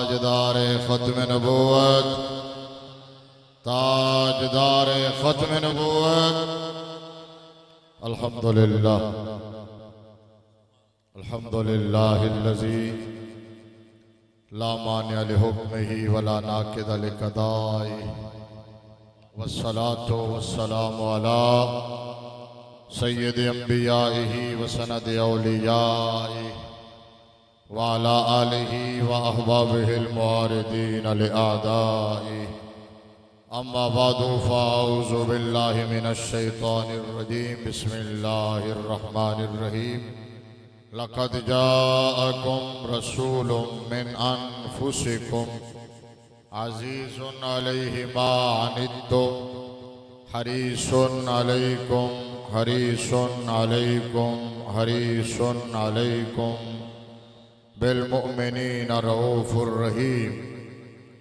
ताजदार ख़त्म नबूवत, ताजदार ख़त्म नबूवत। अल्हम्दुलिल्लाह अल्हम्दुलिल्लाहिल्लज़ी ला मानिअ लिहुक्मिही वला नाकिद लिक़दाई, वस्सलातु वस्सलामु अला सय्यिदि अंबियाइही व सनदि औलियाइही व अला आलिही व अहबाबिहिल मुआरिदीन लिअदाइही। अम्मा बादु फ़अऊज़ु बिल्लाहि मिनश शैतानिर रजीम। बिस्मिल्लाहिर रहमानिर रहीम। लक़द जाअकुम रसूलुम मिन अनफुसिकुम अज़ीज़ुन अलैहि मा अनित्तुम हरीसुन अलैकुम हरीसुन अलैकुम हरीसुन अलैकुम बिलमुमिनीन रऊफ़ुर रहीम।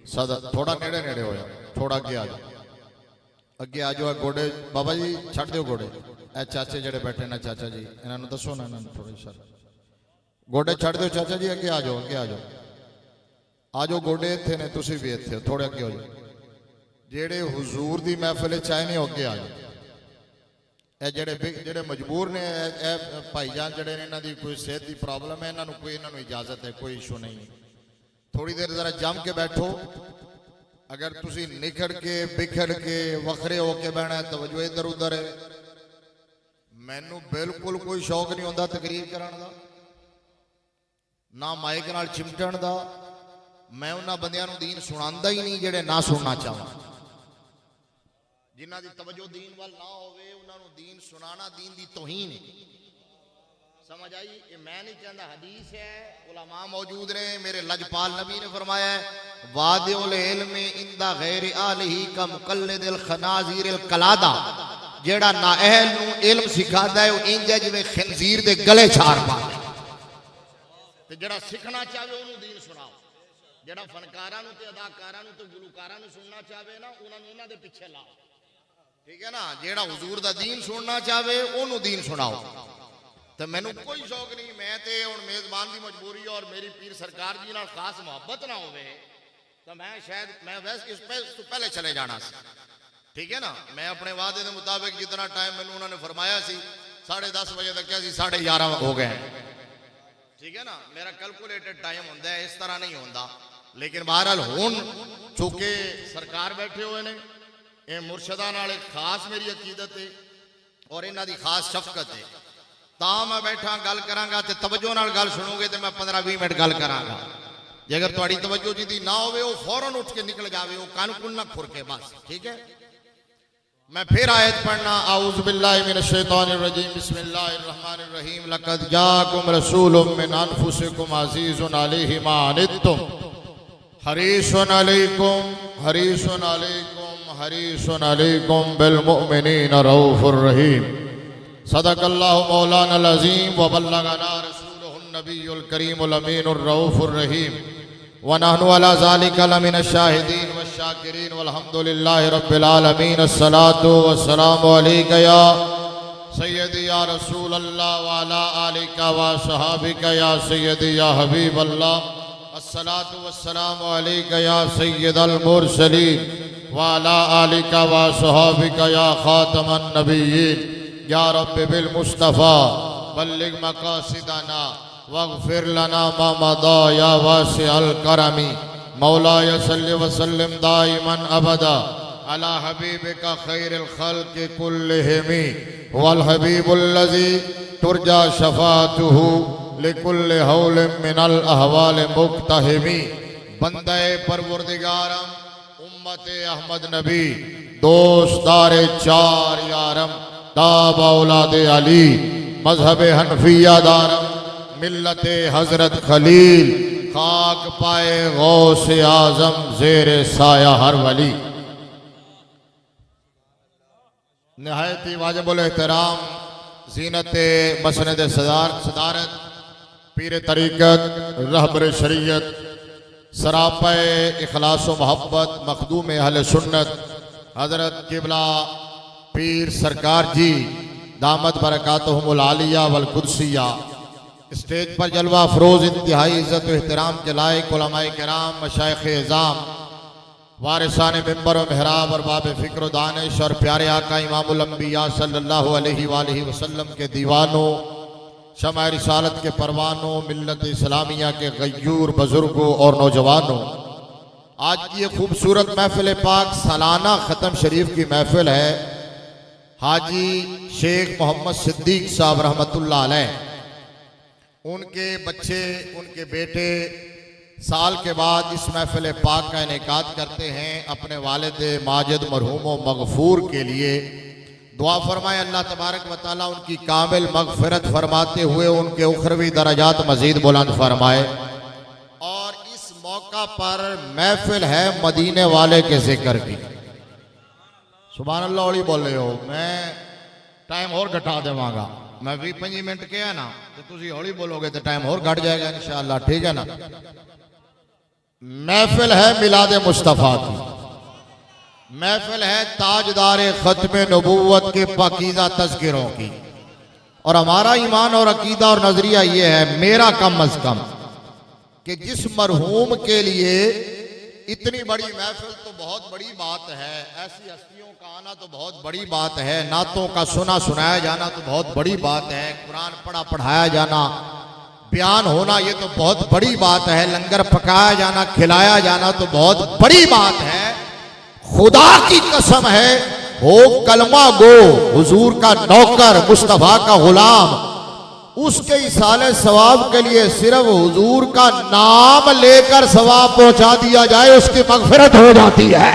सदा थोड़ा नेड़े नेड़े होया, थोड़ा अगे आ जाओ, अगे आ जाओ। गोडे बाबा जी छड़ दो गोडे। ए चाचे जड़े बैठे ना चाचा जी, इन्होंने दसो ना, इन्होंने थोड़ी सर गोडे छड़ दो चाचा जी। अगे आ जाओ, अगे आ जाओ, आ जाओ। गोडे इत्थे ने, तुसी भी इत्थे हो, थोड़े अगे हो जाओ। जेड़े हुजूर दी महफिल च आए ने अगे आ जाओ। ए जेड़े मजबूर ने, भाईजान जड़े ने, इन्हां दी कोई सेहत की प्रॉब्लम है, इन्हां कोई इन्हां इजाजत है, कोई इशू नहीं। थोड़ी देर जरा जम के बैठो। अगर तुसी निखड़ के बिखड़ के वखरे होके बहना है, तवज्जो इधर उधर है। मैनू बिल्कुल कोई शौक नहीं होता तकरीर करने का, ना माइक नाल चिमटन का। मैं उन्होंने बंदियां नूं दीन सुनांदा ही नहीं जेड़े ना सुनना चाहवां। जिन्हां दी तवज्जो दीन वाल ना होवे, उन्हां नूं दीन सुनाना दीन दी तौहीन है। समझ आई? ये मैं नहीं कहता, हदीस है, उलमा मौजूद ने। मेरे लजपाल नबी ने फरमाया है, वादिउल इल्म इंदा गैर आलिही का मुकल्लिदिल खनाजीरिल कलादा। जेड़ा नाअहल नूं इल्म सिखांदा है, वो इंज है जिवें खंजीर दे गले छार पांदा। ते जेड़ा सीखना चाहे उन्होंने दीन सुनाओ। जेड़ा फनकारां नूं ते अदाकारां नूं ते गुलकारां नूं सुनना चाहे ना, उन्हां दे पिछे लाओ। ठीक है ना? जेड़ा हुजूर दा दीन सुनना चाहे उन्होंने दीन सुनाओ। तो मैनू कोई शौक नहीं। मैं तो हुण मेजबान की मजबूरी और मेरी पीर सरकार जी नाल खास मुहब्बत ना होवे, तो मैं शायद मैं वैसे इस पहले चले जाना सी। ठीक है ना? मैं अपने वादे के मुताबिक जितना टाइम मैनू उन्होंने फरमाया सी 10:30 बजे तक क्या सी, 11:30 हो गए। ठीक है ना? मेरा कैलकुलेटेड टाइम होंदा है, इस तरह नहीं होंदा। लेकिन बहरहाल हुण चूंकि सरकार बैठे हुए ने, ये मुर्शदा नाल एक खास मेरी अकीदत है और इन्हां दी खास शफकत है। ता मैं बैठा गल करांगा ते तवज्जो नाल गल सुनोगे तो मैं 15-20 मिनट गल करांगा। जे अगर तुहाडी तवज्जो जिदी ना होवे, वो फौरन उठ के निकल जावे, वो कान कुन ना खुरके बस। ठीक है? मैं फिर आयत पढ़ना। आऊज़ु बिल्लाहि मिनश शैतानिर रजीम। बिस्मिल्लाहिर रहमानिर रहीम। लक़द जाअकुम रसूलुम मिन अनफुसिकुम अज़ीज़ुन अलैहि मा अनित्तुम हरीसुन अलैकुम हरीसुन अलैकुम हरीसुन अलैकुम बिल मुमिनीन रऊफ़ुर रहीम। सदक़ल्लाहु मौलाना अज़ीम व बल्लगना रसूलुहुन नबियुल करीमुल अमीनुर रऊफ़ुर रहीम व नहनु अला ज़ालिका लमिनश शाहिदीन व शाकिरीन वल्हम्दुलिल्लाहि रब्बिल आलमीन। अस्सलातु वस्सलामु अलैका या सय्यदी या रसूल अल्लाह व अला आलिका व सहाबिका या सय्यदी या हबीब अल्लाह। अस्सलातु वस्सलामु अलैका या सय्यदल मुरसलीन व अला आलिका व सहाबिका या खातमन नबिय्यीन। या रब्बि बिल मुस्तफ़ा बल्लिग मक़ासिदना वग़फ़िर लना मा मदा या वासिअल करमी। मौलाया सल्लि व सल्लिम दाइमन अबदा अला हबीबिका खैरिल खल्क़ि कुल्लिहिम वल हबीबुल्लज़ी तुरजा शफ़ाअतुहु लिकुल्लि हौलिम मिनल अहवाल मुक़्तहिमी। बंदे परवरदिगारम उम्मते अहमद नबी दोस्तारे चार यारम ताब औलादे अली मजहब हनफिया दारम मिल्लते हजरत खलील खाक पाए गौसे आजम जेर साया हर वली। नहायत वाजिबुल एहतराम ज़ीनत मसनद सदारत पीर तरीक़त रहबर शरीयत सरापा इखलास व मोहब्बत मखदूम अहले सुन्नत हजरत किबला पीर सरकार जी दामत बरकातहुमुल आलिया वल कुदसिया स्टेज पर जलवा अफरोज इंतहाई इज्जत व एहतराम के लायक उलमाए किराम, मशाइख एज़ाम, वारिसान मिंबर व मेहराब और बाब फ़िक्र दानिश और प्यारे आका इमामुल अंबिया सल्लल्लाहु अलैहि वसल्लम के दीवानों, शमाए रिसालत के परवानों, मिल्लत इस्लामिया के गयूर बुजुर्गों और नौजवानों, आज की ये खूबसूरत महफिल पाक सालाना ख़त्म शरीफ की महफिल है। हाजी शेख मोहम्मद सिद्दीक साहब रहमतुल्लाह अलैह, उनके बच्चे, उनके बेटे साल के बाद इस महफिल पाक का इनेकाद करते हैं। अपने वालिद माजिद मरहूम मगफूर के लिए दुआ फरमाए, अल्लाह तबारक व तआला उनकी कामिल मगफिरत फरमाते हुए उनके उखरवी दरजात मजीद बुलंद फरमाए। और इस मौका पर महफिल है मदीने वाले के जिक्र की। सुभान अल्लाह ओली बोले हो, मैं टाइम और घटा देवांगा। मैं 20-25 मिनट के है ना, तो तुम हौली बोलोगे तो टाइम और घट जाएगा इंशाअल्लाह, ठीक है ना। महफिल है मिलाद मुस्तफ़ा की, महफिल है ताजदार खत्म नबूवत के पाकीज़ा तज़किरों की। और हमारा ईमान और अकीदा और नजरिया ये है, मेरा कम अज कम, कि जिस मरहूम के लिए इतनी बड़ी महफिल तो बहुत बड़ी बात है, ऐसी हस्तियों का आना तो बहुत बड़ी बात है, नातों का सुना सुनाया जाना तो बहुत बड़ी बात है, कुरान पढ़ा पढ़ाया जाना, बयान होना ये तो बहुत बड़ी बात है, लंगर पकाया जाना, खिलाया जाना तो बहुत बड़ी बात है। खुदा की कसम है, हो कलमा गो, हुजूर का नौकर, मुस्तफा का गुलाम, उसके इसाले सवाब के लिए सिर्फ हुजूर का नाम लेकर सवाब पहुंचा दिया जाए, उसकी मगफिरत हो जाती है।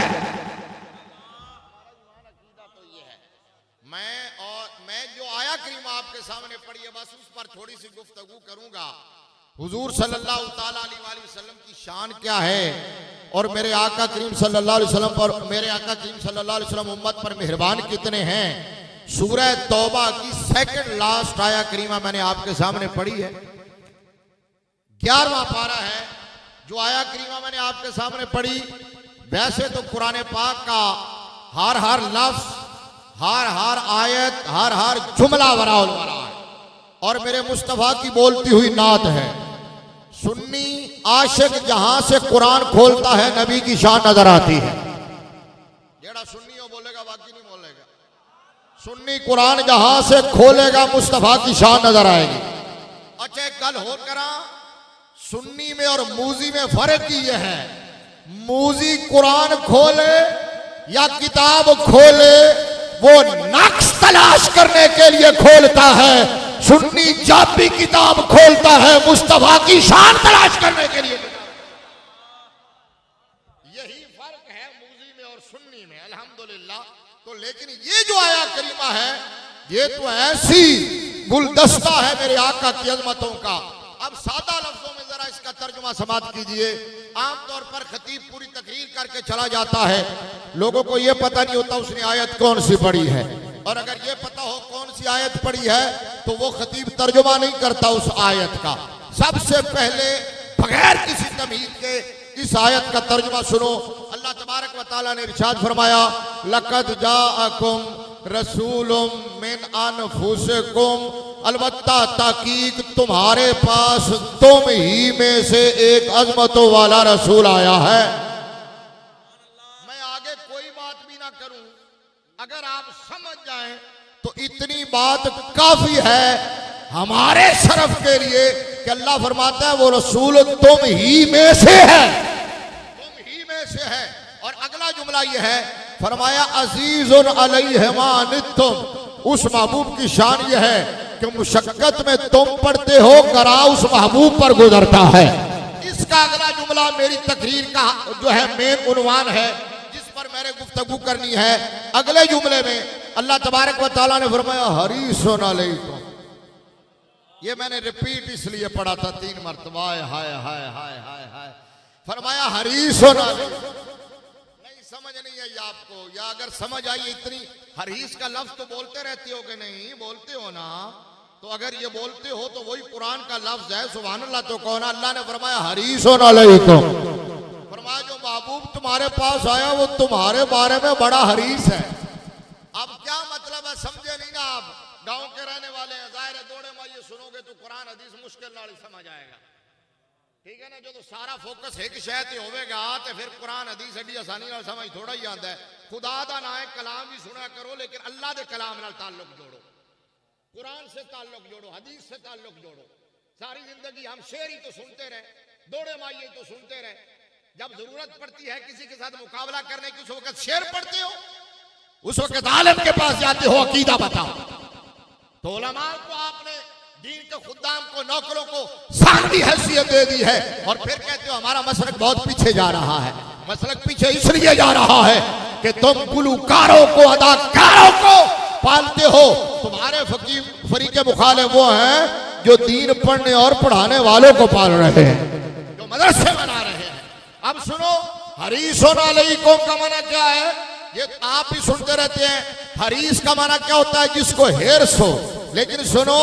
मैं जो आया करीमा आपके सामने पढ़ी है, बस उस पर थोड़ी सी गुफ्तगू करूंगा। हुजूर सल्लल्लाहु ताला अलैहि वसल्लम की शान क्या है और मेरे आका करीम सल्लल्लाहु अलैहि वसल्लम पर, मेरे आका करीम सल्लल्लाहु अलैहि वसल्लम उम्मत पर मेहरबान कितने हैं। सूरह तौबा की सेकंड लास्ट आया करीमा मैंने आपके सामने पढ़ी है, 11वां पारा है जो आया करीमा मैंने आपके सामने पढ़ी। वैसे तो कुरान पाक का हर हर लफ्ज, हर हर आयत, हर हर जुमला वराउल वरा है और मेरे मुस्तफा की बोलती हुई नात है। सुन्नी आशिक जहां से कुरान खोलता है नबी की शान नजर आती है। जेड़ा सुन्नी हो बोलेगा बाकी नहीं बोलेगा। सुन्नी कुरान जहां से खोलेगा मुस्तफा की शान नजर आएगी। अच्छा एक गल हो करा, सुन्नी में और मूजी में फर्क ये है, मूजी कुरान खोले या किताब खोले वो नक्श तलाश करने के लिए खोलता है, सुन्नी जब भी किताब खोलता है मुस्तफा की शान तलाश करने के लिए। यही फर्क है मूजी में और सुन्नी में, अल्हम्दुलिल्लाह। तो लेकिन ये जो आया करीमा है ये तो ऐसी गुलदस्ता है मेरे आका की अजमतों का। अब सादा लफ्जों में जरा इसका तर्जुमा समाप्त कीजिए। आमतौर पर खतीब पूरी तकरीर करके चला जाता है, लोगों को यह पता नहीं होता उसने आयत कौन सी पढ़ी है, और अगर ये पता हो कौन सी आयत पढ़ी है तो वो खतीब तर्जुमा नहीं करता उस आयत का। सबसे पहले बगैर किसी तमहीद के इस आयत का तर्जुमा सुनो। अल्लाह तबारक व तआला ने इरशाद फरमाया, लक़द जाअकुम रसूलुम मिन अनफुसिकुम, अलबत्ता ताकीद तुम्हारे पास तुम ही में से एक अजमतों वाला रसूल आया है। मैं आगे कोई बात भी ना करूं, अगर आप समझ जाएं तो इतनी बात काफी है हमारे शरफ के लिए कि अल्लाह फरमाता है वो रसूल तुम ही में से है, तुम ही में से है। और अगला जुमला ये है, फरमाया अजीजुन अलैहि मा अनित्तुम, उस महबूब की शान ये है कि मुशक्कत में तुम पढ़ते हो गरा उस महबूब पर गुजरता है। इसका अगला जुमला मेरी तकरीर का जो है मेन उन्वान है जिस पर मैंने गुफ्तगू करनी है। अगले जुमले में अल्लाह तबारक व तआला ने फरमाया हरीसुन अलैकुम, ये मैंने रिपीट इसलिए पढ़ा था 3 मरतबा, हाय हाय हाय हाय हाय, फरमाया हरीसुन अलैकुम। नहीं समझ नहीं आई आपको, या अगर समझ आई इतनी, हरीस का लफ्ज तो बोलते रहते हो कि नहीं बोलते हो ना, तो अगर ये बोलते हो तो वही कुरान का लफ्ज है, सुभान अल्लाह। तो कौन? अल्लाह ने फरमाया हरीसुन अलैकुम, फरमाया जो महबूब तुम्हारे पास आया वो तुम्हारे बारे में बड़ा हरीस है। अब क्या मतलब है समझे नहीं ना आप, गांव के रहने वाले हैं, जाहिर है दौड़े में ये सुनोगे तो कुरान हदीस मुश्किल नाल ही समझ आएगा। ठीक है ना, जो तो सारा फोकस एक शय ते होवेगा तो फिर कुरान हदीस एडी आसानी नाल समझ थोड़ा ही आता है। खुदा दा ना है, कलाम भी सुना करो, लेकिन अल्लाह दे कलाम नाल ताल्लुक जोड़ो, कुरान से ताल्लुक जोड़ो, हदीस से ताल्लुक जोड़ो। सारी जिंदगी हम शेर ही तो सुनते रहे, दौड़े माइये तो सुनते रहे, जब जरूरत पड़ती है किसी के साथ मुकाबला करने की उस वक्त शेर पढ़ते हो, उस वक्त आलिम के पास जाते हो अकीदा बताओ। तो उलमा को आपने दीन के खुदाम को, नौकरों को सारी हैसियत दे दी है और फिर कहते हो हमारा मसलक बहुत पीछे जा रहा है। मसलक पीछे इसलिए जा रहा है कि तुम गुलकारों को, अदाकारों को पालते हो। तुम्हारे फरीक मुखालिफ वो हैं जो दीन पढ़ने और पढ़ाने वालों को पाल रहे हैं, जो मदरसे बना रहे हैं। अब सुनो, हरीसों अलैकुम का माना क्या है? ये आप ही सुनते रहते हैं। हरीस का माना क्या होता है? जिसको हिर्स हो। लेकिन सुनो,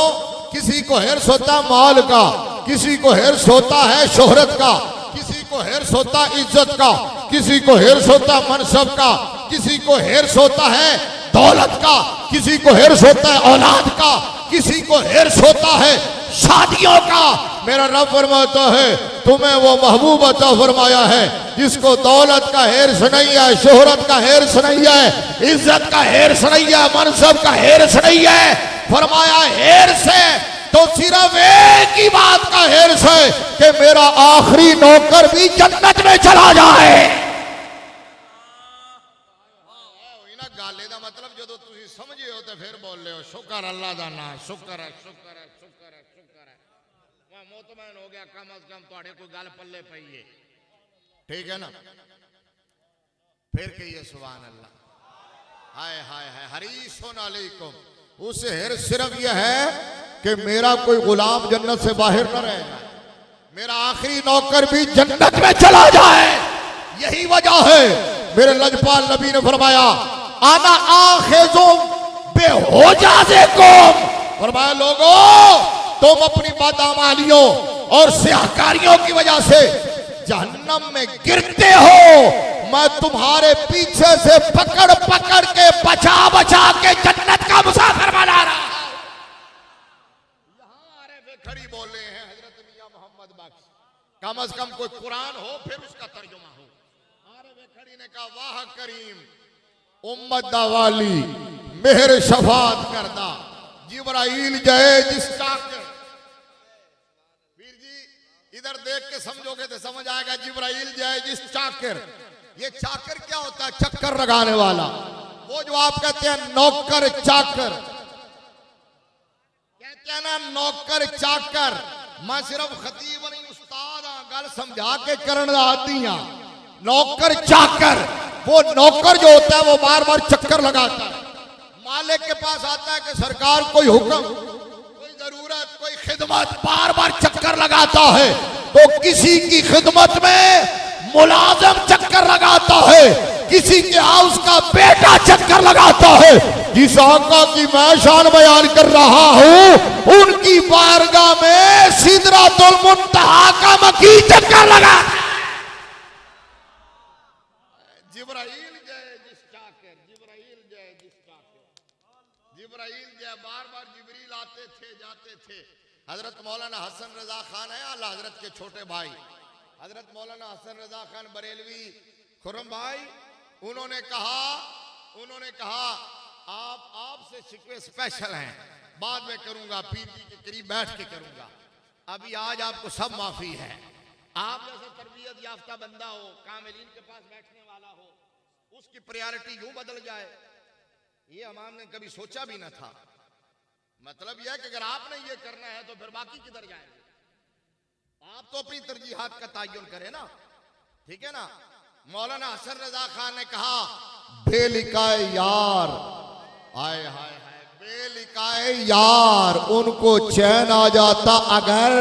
किसी को हिर्स होता माल का, किसी को हिर्स होता है शोहरत का, किसी को हिर्स होता इज्जत का, किसी को हिर्स होता मनसब का, किसी को हिर्स होता है दौलत का, किसी को हिर्स होता है औलाद का, किसी को हिर्स होता है शादियों का। मेरा रब फरमाता है तुम्हें वो महबूब अता फरमाया है जिसको दौलत का हिर्स नहीं है, शोहरत का हिर्स नहीं है, इज्जत का हिर्स नहीं है, मनसब का हिर्स नहीं है। फरमाया हिर्स है तो सिर्फ एक ही बात का हिर्स है कि मेरा आखिरी नौकर भी जन्नत में चला जाए। गाले दा मतलब जो तुम समझे हो तो फिर बोल रहे हो शुक्र अल्लाह दा ना, शुक्र है, शुक्र है, शुक्र है, शुक्र है। मैं मोतमैन हो गया, कम अज कम तुहाडे कोई गल पल्ले पई है। ठीक है ना, फिर कहिए सुभान अल्लाह। हाय हाय हाय, हरीसुन अलैकुम। उससे हिर्स सिर्फ यह है कि मेरा कोई गुलाम जन्नत से बाहर न रह जाए, मेरा आखिरी नौकर भी जन्नत में चला जाए। यही वजह है मेरे लजपाल नबी ने फरमाया आना आखिजुम बेहोजाजे कौम। फरमाया लोगों, तुम अपनी बदअमालियों और सियाहकारियों की वजह से जहन्नम में गिरते हो, मैं तुम्हारे पीछे से पकड़ पकड़ के बचा बचा के जन्नत का मुसाफिर बना रहा हूं। यहां आरे खड़ी बोल रहे हैं हजरत मियां मोहम्मद बख्श, कम अज कम कोई कुरान हो फिर उसका तर्जुमा हो। आरे खड़ी ने कहा वाह करीम उम्मत दा वाली मेहर शफात करदा जिब्राइल जय जिस चाकर। वीर जी इधर देख के समझोगे तो समझ आएगा, जिब्राइल जय जिस चाकर। ये चाकर क्या होता है? चक्कर लगाने वाला। वो जो आप कहते हैं नौकर चाकर, कहते हैं ना नौकर चाकर। मैं सिर्फ खतीब नहीं उस्ताद हां, गल समझा के करन आती हां। नौकर चाकर, वो नौकर जो होता है वो बार बार चक्कर लगाता है, मालिक के पास आता है कि सरकार कोई हुक्म, कोई जरूरत, कोई खिदमत, बार बार चक्कर लगाता है। तो किसी की खिदमत में मुलाजिम चक्कर लगाता है, किसी के हाउस का बेटा चक्कर लगाता है। जिस आका की मैं शान बयान कर रहा हूं उनकी बारगाह में सिदरातुल मुंतहा का मकी चक्कर लगा। जिब्राइल जय जिस चाकर, जिब्राइल जय जिस चाकर, जिब्राइल जय। बार बार जिब्रील आते थे जाते थे। हजरत मौलाना हसन रजा खान है आला हजरत के छोटे भाई, हजरत मौलाना हसन रजा खान बरेलवी खुरम भाई, उन्होंने कहा आप आपसे शिकवे स्पेशल हैं, बाद में करूंगा, पीर जी के करीब बैठ के करूंगा। अभी आज आपको सब माफी है। आप जैसा तरबियत याफ्ता बंदा हो, कामिलीन के पास बैठने वाला हो, उसकी प्रायोरिटी यूं बदल जाए, ये हमने कभी सोचा भी ना था। मतलब यह है कि अगर आपने ये करना है तो फिर बाकी किधर जाएंगे? आप तो अपनी तरजीहात का तयन करें ना, ठीक है ना। मौलाना हसन रजा खान ने कहा बेलिकाए यार, हाय हाय हाय, बेलिकाए यार उनको चैन आ जाता अगर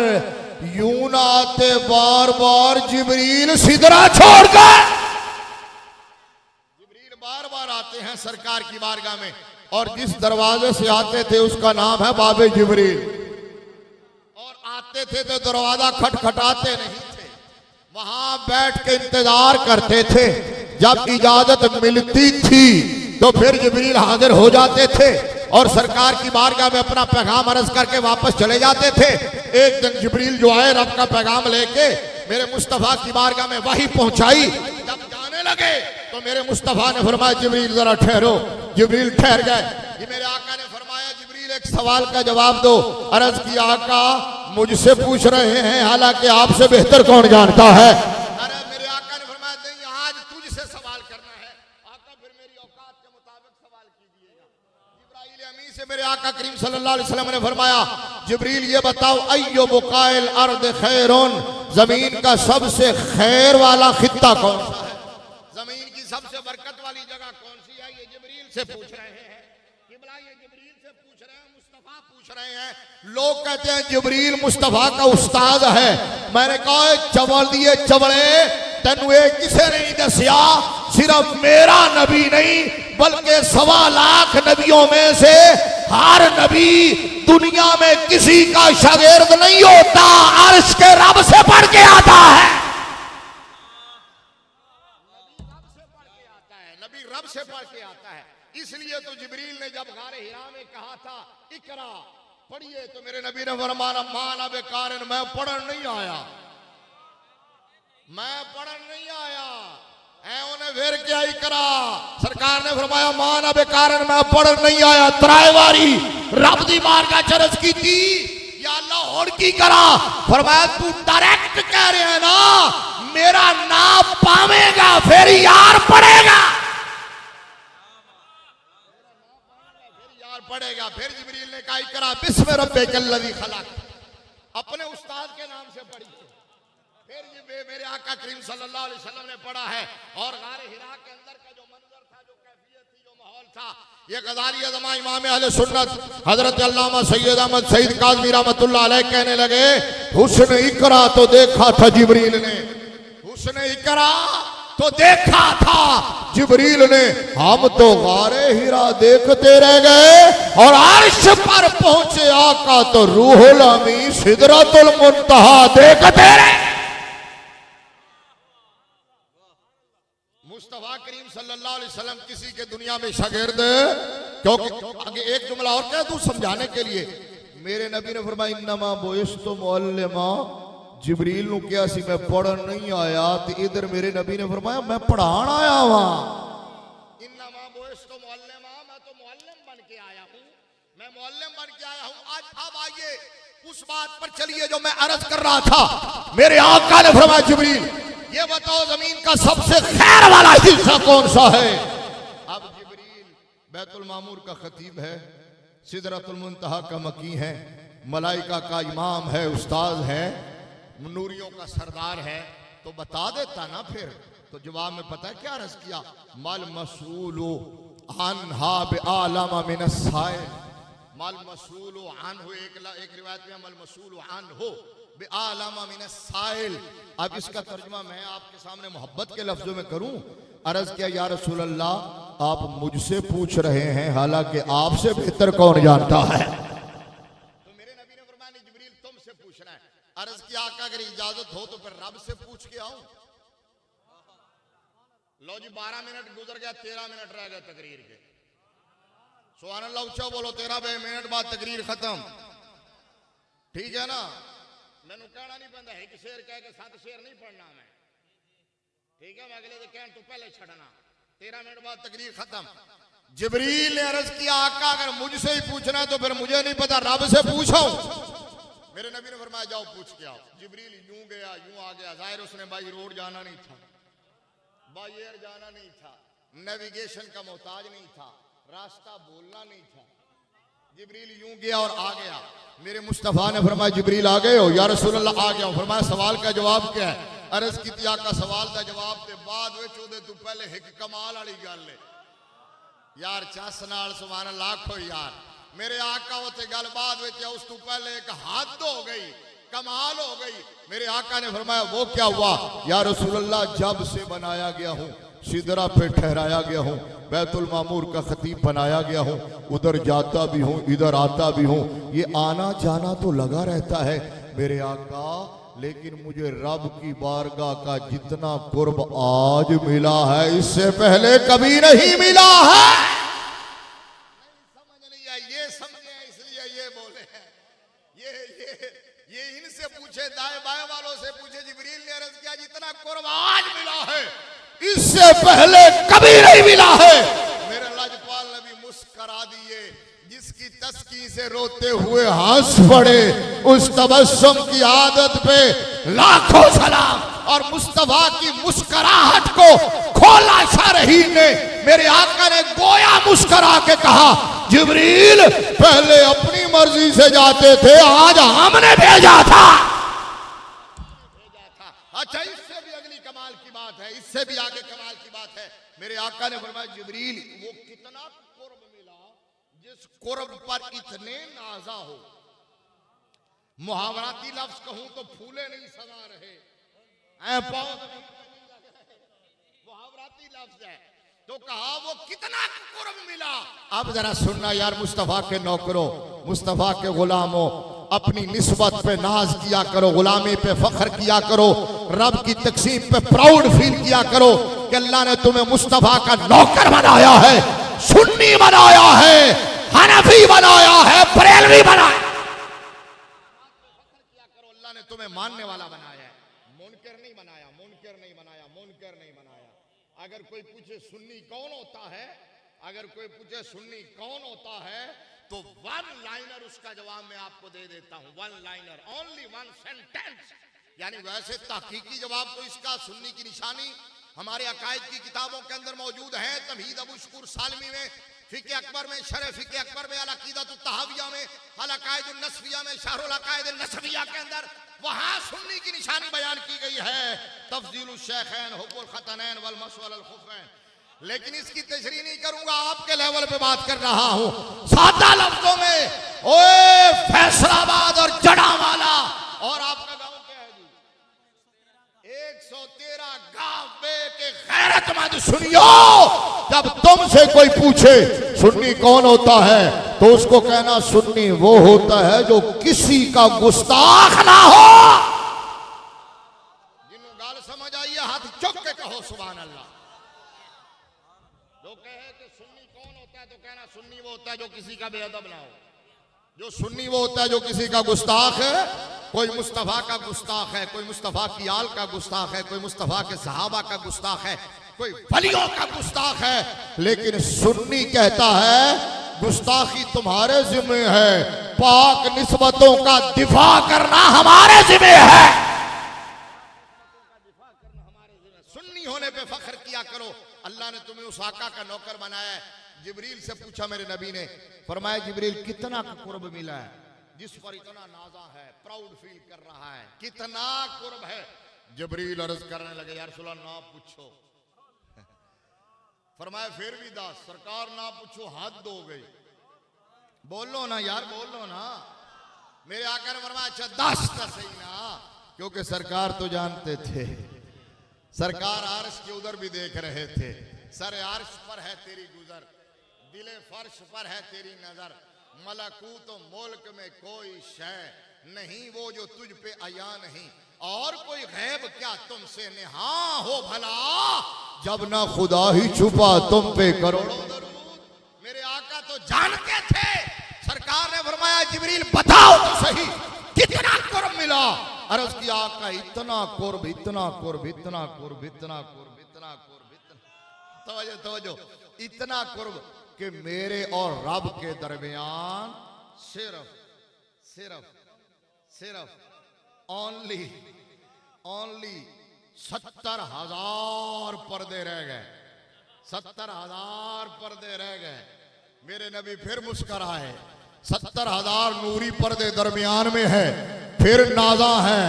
यूं ना आते बार बार जिब्रील सिदरा छोड़कर। जिब्रील बार बार आते हैं सरकार की बारगाह में, और जिस दरवाजे से आते थे उसका नाम है बाबे जिब्रील। और आते थे तो दरवाजा खटखटाते नहीं थे, वहां बैठ के इंतजार करते थे। जब इजाजत मिलती थी तो फिर जिब्रील हाजिर हो जाते थे और सरकार की बारगाह में अपना पैगाम अर्ज करके वापस चले जाते थे। एक दिन जिब्रील जो आए रब का पैगाम लेके मेरे मुस्तफा की बारगाह में वही पहुंचाई। जब जाने लगे तो मेरे मुस्तफा ने फरमाया जिब्रील जरा ठहरो। जिब्रील ठहर गए। ये मेरे आका ने फरमाया जिब्रील एक सवाल का जवाब दो। अर्ज की आका मुझसे पूछ रहे हैं हालांकि आपसे बेहतर कौन जानता है। अरे मेरे आका ने फरमाया नहीं आज तुझसे सवाल करना है। आका फिर मेरी औकात के मुताबिक सवाल कीजिएगा। जिब्राइल अमीन से मेरे आका करीम सल्लल्लाहु अलैहि वसल्लम ने फरमाया जिब्रील ये बताओ अय्यो बुकाइल अर्द खैरुन, जमीन का सबसे खैर वाला खित्ता कौन सा है, जमीन की सबसे बरकत वाली जगह कौन सी है। ये जिब्रील से पूछ रहे हैं। ये जिब्रील से पूछ रहे हैं, मुस्तफा पूछ रहे हैं। लोग कहते हैं जिब्रील मुस्तफा का उस्ताद है। मैंने कहा चवल दिए चवड़े तेनू ये किसे नहीं दसिया, सिर्फ मेरा नबी नहीं बल्कि 1.25 लाख नबियों में से हर नबी दुनिया में किसी का शागिर्द नहीं होता, अर्श के रब से पढ़ के आता है। नबी रब से पढ़ के आता है। इसलिए तो जिब्रील ने जब गारे हिरा में कहा था इकरा पढ़िए तो मेरे नबी ने फरमाया माना बेकारन मैं पढ़न नहीं आया, मैं पढ़न नहीं आया। उन्हें फिर क्या इकरा, सरकार ने फरमाया माना बेकारन मैं पढ़न नहीं आया। त्राईवारी रब दी मार का चरज की थी या अल्लाह और की करा। फरमाया तू डायरेक्ट कह रहे हैं ना मेरा नाम पावेगा फिर यार पढ़ेगा, पढ़ेगा। फिर जिब्रील ने कहा इकरा बिस्म रब्बिकल्लज़ी खलक, अपने उस्ताद के नाम से पढ़ी। फिर मेरे आका करीम सल्लल्लाहु अलैहि वसल्लम ने पढ़ा है। और गारे हिरा के अंदर का जो मंजर था, जो कैफियत थी, जो माहौल था, ये गज़ाली अज़मा इमाम अहले सुन्नत हजरत अल्लामा सैयद अहमद सईद काज़मी रहमतुल्लाह अलैह कहने लगे हुस्न इकरा तो देखा था जिब्रील ने, हुस्न इकरा तो देखा था जिब्रील ने। हम तो गारे हिरा देखते रह गए और अर्श पर पहुंचे आका तो रूहुल अमीन सिदरतुल मुंतहा देखते रहे। मुस्तफा करीम सल्लल्लाहु अलैहि वसल्लम किसी के दुनिया में शागिर्द, क्योंकि आगे एक जुमला और कह दूं समझाने के लिए। मेरे नबी ने फरमाया इन्नमा बुइस्तु मुअल्लिमा, जिब्रील नु क्या सी मैं पढ़न नहीं आया, तो इधर मेरे नबी ने फरमाया मैं पढ़ान आया वहां। इन्नमा बुइस्तु मुअल्लिमा, मैं तो मुअल्लिम बन के आया हूं, मैं मुअल्लिम बन के आया हूं। आज अब आइए उस बात पर चलिए जो मैं अर्ज कर रहा था। मेरे आका ने फरमाया जिब्रील ये बताओ जमीन का सबसे खैर वाला हिस्सा कौन सा है। अब जिब्रील बैतुल मामूर का खतीब है, सिदरतुल मुंतहा का मकी है, मलाइका का इमाम है, उस्ताद है, नूरियों का सरदार है, तो बता देता ना। फिर तो जवाब में पता है क्या अर्ज किया, मल मसूलु अन्हा बिआलम मिनस साइल, मल मसूलु अन्हु, एक रिवायत में मल मसूलु अन्हु बिआलम मिनस साइल। अब इसका तर्जुमा मैं आपके सामने मोहब्बत के लफ्जों में करूं। अर्ज किया या रसूल अल्लाह आप मुझसे पूछ रहे हैं हालांकि आपसे बेहतर कौन जानता है। तो मेरे नबी ने फरमाया जिब्रील तुमसे पूछना है। अर्ज किया आका अगर इजाजत हो तो फिर रब से पूछ के आऊं। लो जी 12 मिनट गुजर गया, 13 मिनट रह गए तकरीर के। सुभान अल्लाह ऊंचा बोलो, 13 मिनट बाद तकरीर खत्म, ठीक है ना। मैनू कहना नहीं पैंदा एक शेर कह के 7 शेर नहीं पढ़ना मैं, ठीक है। मैं अगले दिन कहने तो पहले छड़ना, 13 मिनट बाद तकरीर खत्म। जिब्रील ने अर्ज किया आका अगर मुझसे ही पूछना है तो फिर मुझे नहीं पता, रब से पूछो। मेरे नबी ने फरमाया जाओ पूछ के आओ। जिब्रील यूं गया यूं आ गया, जाहिर उसने बाई रोड जाना नहीं था, बाई एयर जाना नहीं था, नेविगेशन का मोहताज नहीं था, रास्ता बोलना नहीं था। जिब्रील यूं गया और आ गया। मेरे मुस्तफा ने फरमाया जिब्रील आ गए हो। या रसूल अल्लाह आ गया हूं। फरमाया सवाल का जवाब क्या है। अर्ज की का सवाल का जवाब ते बाद विच ओदे तू पहले एक कमाल वाली गल है यार, चस नाल सुभान अल्लाह आखो यार। मेरे आका उते गल बाद विच उस तू पहले एक हद हो गई, कमाल हो गई। मेरे आका ने फरमाया वो क्या हुआ। या रसूल अल्लाह जब से बनाया गया हूं, सिदरा पे ठहराया गया हूं, बैतुल मामूर का खतीब बनाया गया हूं, उधर जाता भी हूं इधर आता भी हूं, ये आना जाना तो लगा रहता है मेरे आका। लेकिन मुझे रब की बारगाह का जितना कुर्ब आज मिला है इससे पहले कभी नहीं मिला है। नहीं समझ नहीं आई, ये समझे इसलिए ये बोले हैं। ये इससे पहले कभी नहीं मिला है। मेरे लाजपाल नबी मुस्करा दिए, जिसकी तस्की से रोते हुए हंस पड़े, उस तबस्सुम की आदत पे लाखों सलाम। और मुस्तफा की मुस्कुराहट को खोला शारहीन ने, मेरे आका ने गोया मुस्कुरा के कहा, जिब्रील पहले अपनी मर्जी से जाते थे, आज हमने भेजा था। अच्छा, इससे भी अगली कमाल की बात है, इससे भी आगे कमाल की बात है। मेरे आका ने फरमाया, जिब्रील वो कितना कुर्ब मिला जिस कुर्ब पर इतने नाजा हो। मुहावराती लफ्ज कहूं तो फूले नहीं समा रहे, मुहावराती लफ्ज है, तो कहा वो कितना कुर्ब मिला। अब जरा सुनना यार, मुस्तफा के नौकरों, मुस्तफा के गुलामों, अपनी निस्बत पे नाज किया करो, गुलामी पे फख्र किया करो, रब की तकसीम पे प्राउड फील किया करो कि अल्लाह ने तुम्हें मुस्तफा का नौकर बनाया है, सुन्नी बनाया है, हनफी बनाया है, बरेलवी बनाया। अल्लाह ने तुम्हें मानने वाला बनाया है, मुनकर नहीं बनाया, मुनकर नहीं बनाया, मुनकर नहीं बनाया। अगर कोई पूछे सुन्नी कौन होता है, अगर कोई पूछे सुन्नी कौन होता है, तो वन लाइनर उसका जवाब मैं आपको दे देता हूं। One liner, only one sentence. यानी वैसे तहकीकी जवाब तो इसका सुन्नी की निशानी हमारे अकायद की किताबों के अंदर मौजूद है। तमहीद अबू शुकुर सालमी में, फिक़े अकबर में, शरह फिक़े अकबर में, अल अक़ीदतुत तहाविया में, अल अक़ाइदुन नस्फिया में, शरहुल अक़ाइद नस्फिया के अंदर वहां सुन्नी की निशानी बयान की गई है, तफज़ीलुश शैख़ैन, हुब्बुल ख़तनैन वल मस्ह अलल खुफ़ैन। लेकिन इसकी तशरीह नहीं करूंगा, आपके लेवल पे बात कर रहा हूं, सादा लफ्जों में। ओए फैसलाबाद और जड़ावाला, और आपका गांव क्या है जी? 113 गांव के गैरतमंद सुनियो, जब तुमसे कोई पूछे सुन्नी कौन होता है, तो उसको कहना सुन्नी वो होता है जो किसी का गुस्ताख ना हो। जिन्हों गाल समझ आई है, हाथ चुक के कहो सुभान अल्लाह। जो कहे कि सुन्नी कौन होता है, तो कहना सुन्नी वो होता है जो किसी का बेअदब ना हो, जो सुन्नी वो होता है जो किसी का गुस्ताख है। कोई मुस्तफा का गुस्ताख है, कोई मुस्तफा की आल का गुस्ताख है, कोई मुस्तफा के सहाबा का गुस्ताख है, कोई वलियों का गुस्ताख है। लेकिन सुन्नी कहता है गुस्ताखी तुम्हारे जिम्मे है, पाक निस्बतों का दिफा करना हमारे जिम्मे है। सुन्नी होने पे फख्र किया करो। अल्लाह ने तुम्हें उस आका का नौकर बनाया है। जिब्रील से पूछा मेरे नबी ने, फरमाया जिब्रील कितना कुर्ब मिला है जिस पर इतना नाजा है, प्राउड फील कर रहा है, कितना कुर्ब है। जिब्रील अर्ज करने लगे, यार रसूल अल्लाह ना पूछो। फरमाया फिर भी 10। सरकार ना पूछो, हद हो गई, बोलो ना यार, बोलो ना। मेरे आका ने फरमाया अच्छा 10 का सही ना, क्योंकि सरकार तो जानते थे, सरकार आर्श के उधर भी देख रहे थे, सर आर्श पर है तेरी गुजर, दिले फर्श पर है तेरी नजर, मलकूत मुल्क में कोई शय नहीं वो जो तुझ पे आया नहीं, और कोई गैब क्या तुमसे नेहा हो भला, जब ना खुदा ही छुपा तुम पे करोड़ों दरूद। मेरे आका तो जानते थे। सरकार ने फरमाया जिब्रील बताओ तो सही कितना कुर्ब मिला। अर्ज किया आका इतना कुर्ब, इतना कुर्ब, इतना कुर्ब, इतना कुर्ब, इतना कुर्ब, इतना, तवज्जो तवज्जो, इतना कुर्ब कि मेरे और रब के दरमियान सिर्फ सिर्फ सिर्फ ओनली 70,000 पर्दे रह गए, 70,000 पर्दे रह गए। मेरे नबी फिर मुस्कुराए, 70,000 नूरी पर्दे दरमियान में है, फिर नाजा है।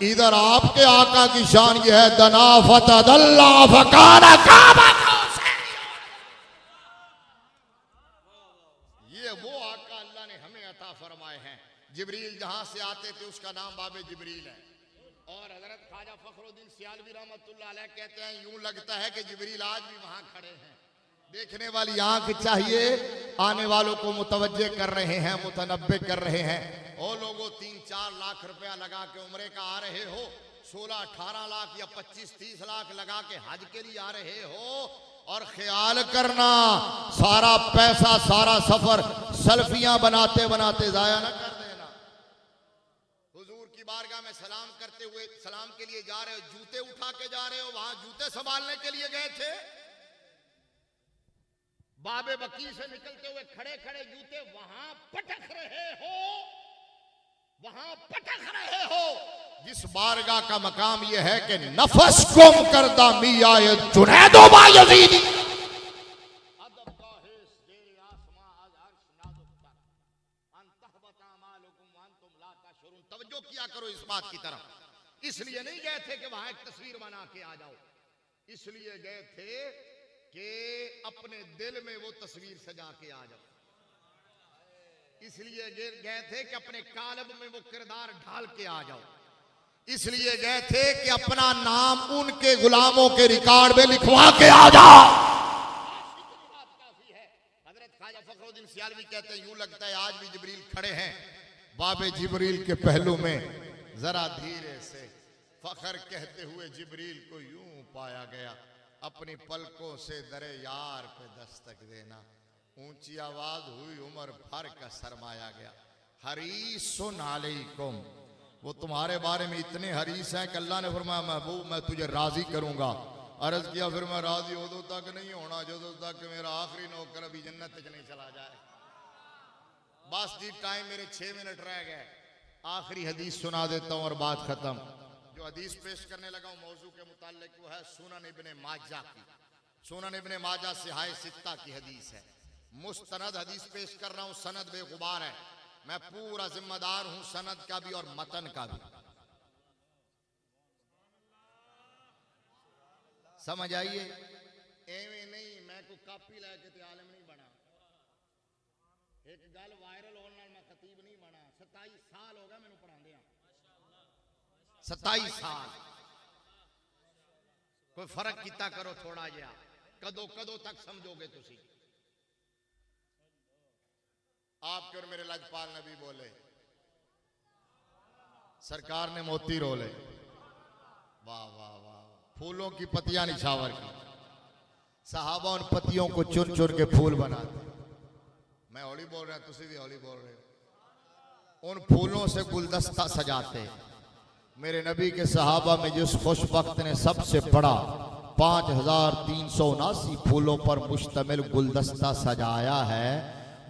इधर आपके आका की शान ये है, दना फतदल्ला फकाना काबा, ये वो आका अल्लाह ने हमें अता फरमाए हैं। जिब्रील जहां से आते थे उसका नाम बाबे जिब्रील है। और हजरत ख्वाजा फखरुद्दीन सियालवी रहमतुल्लाह अलैह कहते हैं यूं लगता है कि जिब्रील आज भी वहां खड़े हैं। देखने वाली आंख चाहिए, आने वालों को मुतवज्जे कर रहे हैं, मुतनब्बे कर रहे हैं। ओ लोगों 3-4 लाख रुपया लगा के उम्रे का आ रहे हो, 16-18 लाख या 25-30 लाख लगा के हज के लिए आ रहे हो, और ख्याल करना सारा पैसा, सारा सफर सेल्फियां बनाते बनाते जाया ना कर देना। हुजूर की की बारगाह में सलाम करते हुए सलाम के लिए जा रहे हो, जूते उठा के जा रहे हो, वहां जूते संभालने के लिए गए थे? बाबे बकी से निकलते हुए खड़े खड़े जूते वहां पटक रहे हो, वहां पटक रहे हो जिस बारगाह का मकाम यह है कि नफस गुम करदा मियां जुनैदो बायजीदी अदब गाहे जेर आसमां आज अर्श नाजुक तर अंतहबता मालुकुम व अंतुम ला तशुरुन। तवज्जो किया करो इस बात की तरफ। इसलिए नहीं गए थे कि वहां एक तस्वीर बना के आ जाओ, इसलिए गए थे कि अपने दिल में वो तस्वीर सजा के आ जाओ। इसलिए गए थे कि अपने कालब में वो किरदार ढाल के आ जाओ। इसलिए गए थे कि अपना नाम उनके गुलामों के रिकॉर्ड में लिखवा के आ जाओ। हजरत ख्वाजा फखरुद्दीन सियालवी कहते हैं, यूं लगता है आज भी जिब्रील खड़े हैं बाबे जिब्रील के पहलू में। जरा धीरे से फखर कहते हुए जिब्रील को यूं पाया गया, अपनी पलकों से दरे यार पे दस्तक देना। ऊंची आवाज हुई, उमर भर का शर्माया गया। हरीसुन अलैकुम, वो तुम्हारे बारे में इतने हरीस हैं कि अल्लाह ने फरमाया महबूब मैं तुझे राजी करूंगा। अर्ज किया फिर मैं राजी उदों तक नहीं होना जदों तक मेरा आखिरी नौकर अभी जन्नत तक नहीं चला जाए। बस जी टाइम मेरे 6 मिनट रह गए, आखिरी हदीस सुना देता हूं और बात खत्म। जो हदीस पेश करने लगा हूं मौजू के मुताल्लिक वो है सुनन इब्ने माजा की। सुनन इब्ने माजा सिहाए सित्ता की हदीस है। मुस्तनद हदीस पेश कर रहा हूं, सनद बेगुबार है। मैं पूरा जिम्मेदार हूं सनद का भी और मतन का भी। समझ आइए, एवं नहीं मैं को कापी लेके ते आलिम नहीं बना, एक गल वायरल होने नाल मैं खतीब नहीं बना। 27 साल हो गए मैनू पढ़ांदे, 27 साल। कोई फर्क किता करो थोड़ा जिहा, कदों कदों तक समझोगे तुसी। आपके और मेरे लजपाल नबी बोले, सरकार ने मोती रोले, वाह वाह वाह, फूलों की पत्तियां निछावर की। सहाबा उन पत्तियों को चुन चुन के फूल बनाते। मैं हौली बोल रहा, तुसी भी हौली बोल रहे हो। उन फूलों से गुलदस्ता सजाते। मेरे नबी के सहाबा में जिस खुशबख्त ने सबसे बड़ा 5379 फूलों पर मुश्तमिल गुलदस्ता सजाया है,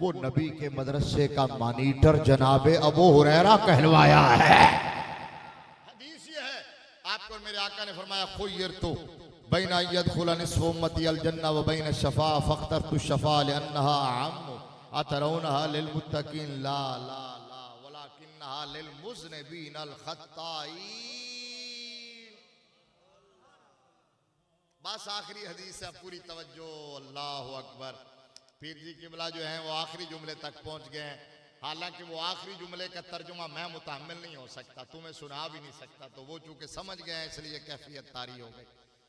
वो नबी के मदरसे का मॉनिटर जनाबे अबू हुरैरा कहलवाया है। हदीस ये है, आपको मेरे आका ने फरमाया खुय्यरतु बैन यदखुल निस्फु उम्मती अल जन्नह व बैन शफा फख्तरतु शफा लिअन्नहा अअम्म अतरौनहा लिलमुत्तकीन ला ला ला वलाकिन्नहा लिलमुज़निबीन अल खत्ताईन। बस आखिरी हदीस है, पूरी तवज्जो। अल्लाहु अकबर। पीर जी किबला जो है वो आखिरी जुमले तक पहुंच गए हैं। हालांकि वो आखिरी जुमले का तर्जुमा मैं मुतहम्मिल नहीं हो सकता, तुम्हें सुना भी नहीं सकता, तो वो चूंकि समझ गए हैं इसलिए कैफियत तारी हो गई।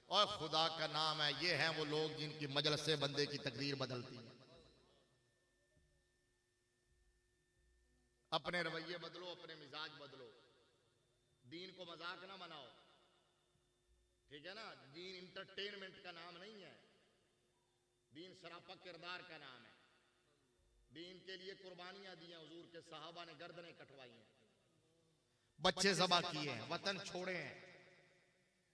और खुदा का नाम है, ये हैं वो लोग जिनकी मजलिस से बंदे की तकदीर बदलती है। अपने रवैये बदलो, अपने मिजाज बदलो। दीन को मजाक ना बनाओ, ठीक है ना। दीन इंटरटेनमेंट का नाम नहीं है, दीन सरापा किरदार का नाम है। दीन के लिए कुर्बानियां दी हैं, हुजूर के सहाबा ने गर्दनें कटवाई हैं, बच्चे ज़बा किए हैं, वतन छोड़े हैं।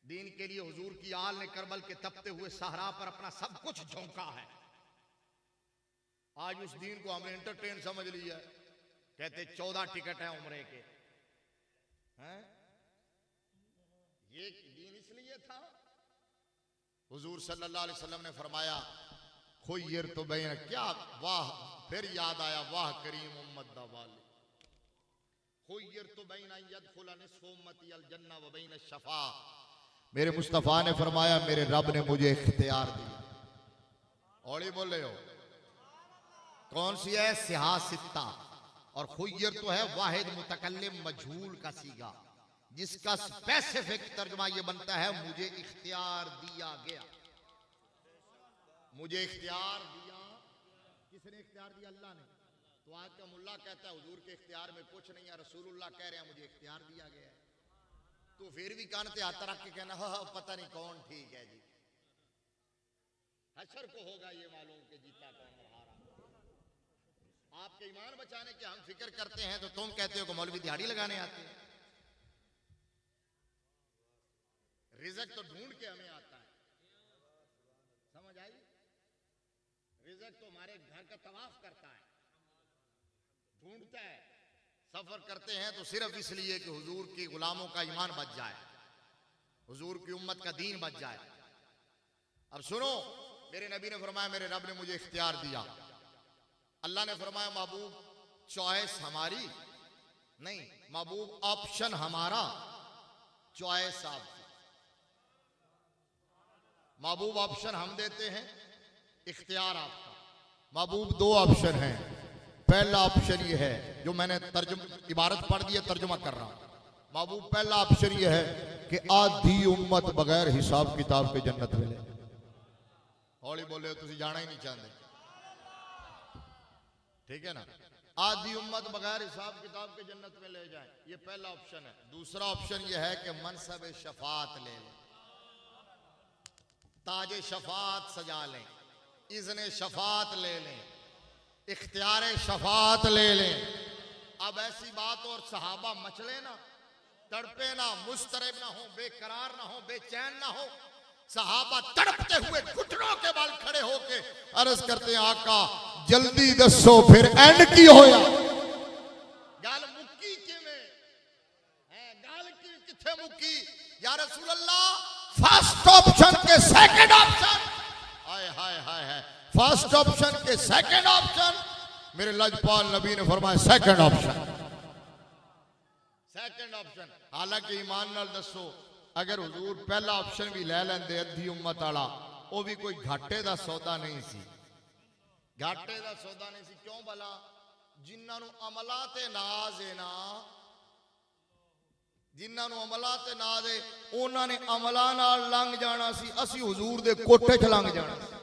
दीन के लिए हुजूर की आल ने करबल के तपते हुए सहरा पर अपना सब कुछ झोंका है। आज उस दीन को हमने एंटरटेन समझ लिया है। कहते 14 टिकट है उम्रे के हैं। ये दीन इसलिए था, हुजूर सल्लल्लाहु अलैहि वसल्लम ने फरमाया खुय्यर तो बैन, क्या वाह, फिर याद आया वाह करीम उम्मत दा वाली। खुय्यर तो बैन यदखुल निस्फु उम्मती अल जन्नह व बैन शफा। मेरे मुस्तफा ने फरमाया मेरे रब ने मुझे इख्तियार दिया। औली बोले हो कौन सी है? सियासित्ता। और खुय्यर तो है वाहिद मुतकल्लिम मजहूल का सीगा, जिसका स्पेसिफिक तर्जुमा ये बनता है मुझे इख्तियार दिया गया। मुझे इख्तियार दिया, किसने इख्तियार दिया? अल्लाह ने। तो आज का मुल्ला कहता है हुजूर के इख्तियार में कुछ नहीं है, रसूलुल्लाह कह रहे हैं मुझे इख्तियार दिया गया है। तो फिर भी कान पे हाथ रख के कहना हाँ पता नहीं कौन ठीक है जी। हशर को होगा ये मालूम कि जीता कौन और हारा। आपके ईमान बचाने की हम फिक्र करते हैं तो तुम कहते हो कि मौलवी दिहाड़ी लगाने आते हैं। रिज़्क़ तो ढूंढ के हमें आता है, समझ आई? रिज़्क़ तो हमारे घर का तवाफ करता है, ढूंढता है। सफर करते हैं तो सिर्फ इसलिए कि हुजूर के गुलामों का ईमान बच जाए, हुजूर की उम्मत का दीन बच जाए। अब सुनो, मेरे नबी ने फरमाया, मेरे रब ने मुझे इख्तियार दिया। अल्लाह ने फरमाया महबूब चॉइस हमारी नहीं, महबूब ऑप्शन हमारा, चॉइस आपकी। महबूब ऑप्शन हम देते हैं, इख्तियार आपका। महबूब दो ऑप्शन हैं। पहला ऑप्शन ये है, जो मैंने इबारत पढ़ दी है, तर्जुमा कर रहा हूं। महबूब पहला ऑप्शन ये है कि आधी उम्मत बगैर हिसाब किताब के जन्नत मिले। हौली बोले, तुम जाना ही नहीं चाहते, ठीक है ना? आधी उम्मत बगैर हिसाब किताब के जन्नत में ले जाए, ये पहला ऑप्शन है। दूसरा ऑप्शन ये है कि मनसब शफात ले लें, ताजे शफात सजा लें, इज़्न शफात ले लें, इख्तियार शफात ले लें। अब ऐसी बात और सहाबा मचले ना, तड़पे ना, मुस्तरब ना हो, बेकरार ना हो, बेचैन ना हो। सहाबा तड़पते हुए घुटनों के बल खड़े होके अर्ज करते हैं, आका जल्दी दसो फिर एंड की होया। गाल मुक्की किवें है, गाल की किथे मुक्की? या रसूल अल्लाह, फर्स्ट ऑप्शन के सेकंड ऑप्शन, हाय हाय हाय हाय, फर्स्ट ऑप्शन के सेकंड ऑप्शन। मेरे लजपाल नबी ने फरमाया सेकंड ऑप्शन, सेकंड ऑप्शन। हालांकि ईमान नाल दसो, अगर हुजूर पहला ऑप्शन भी ले लेंदे अद्धी उम्मत वाला, वो भी कोई घाटे का सौदा नहीं सी, घाटे का सौदा नहीं सी। क्यों भला? जिन्होंने अमला ते नाज है ना, जिन्होंने अमला ते नाज है, उन्होंने अमला नाल लंघ जाना सी, असी हुजूर दे कोठे च लंघ जाना सी।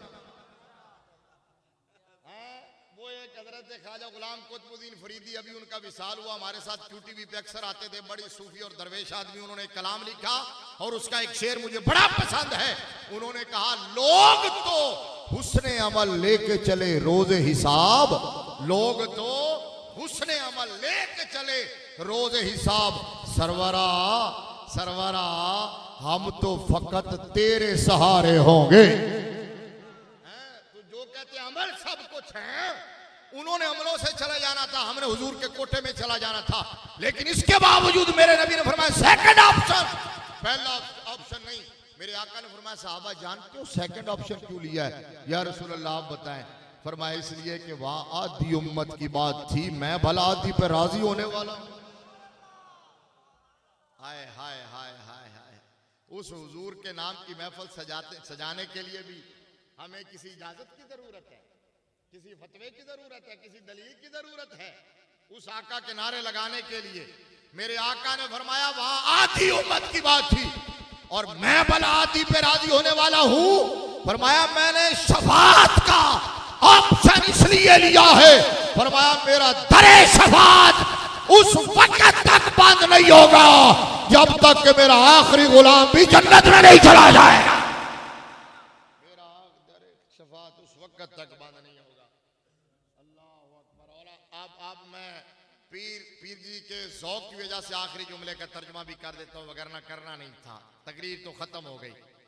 हजरत ख्वाजा गुलाम कुतुबुद्दीन फरीदी, अभी उनका विसाल हुआ, हमारे साथ QTV पे अक्सर आते थे, बड़ी सूफी और दरवेश आदमी। उन्होंने एक कलाम लिखा और उसका एक शेर मुझे बड़ा पसंद है। उन्होंने कहा, लोग तो हुस्ने अमल लेके चले रोजे हिसाब, लोग तो हुस्ने अमल लेके चले रोजे हिसाब, सरवरा सरवरा हम तो फकत तेरे सहारे होंगे। तो जो कहते अमल सब कुछ है, उन्होंने अमलों से चला जाना था, हमने हुजूर के कोठे में चला जाना था। लेकिन इसके बावजूद मेरे नबी ने फरमाया सेकंड ऑप्शन, पहला ऑप्शन नहीं। मेरे आका ने फरमाया, साहबा जानते हो सेकंड ऑप्शन क्यों लिया है? या रसूल अल्लाह आप बताएं। फरमाया, इसलिए कि वहां आधी उम्मत की बात थी, मैं भला आधी पे राजी होने वाला हूं। हाय हाय हाय हाय हाय। उस हुजूर के नाम की महफिल सजाने के लिए भी हमें किसी इजाजत की जरूरत है, किसी फतवे की जरूरत है, किसी दलील की जरूरत है। उस आका के नारे लगाने के लिए मेरे आका ने फरमाया, वहां आधी उम्मत की बात थी और मैं भला आधी पे राजी होने वाला हूं। फरमाया, मैंने शफात का ऑप्शन इसलिए लिया है, फरमाया मेरा दरे शफात उस वक्त तक बंद नहीं होगा जब तक कि मेरा आखिरी गुलाम भी जन्नत में नहीं चला जाएगा। मेरा दरे शफात उस वक्त तक बंद नहीं होगा। अल्लाह अकबर। और अब मैं पीर जी के ज़ौक़ की वजह से आखिरी जुमले का तर्जुमा भी कर देता हूं, वगरना करना नहीं था, तकरीर तो खत्म हो गई।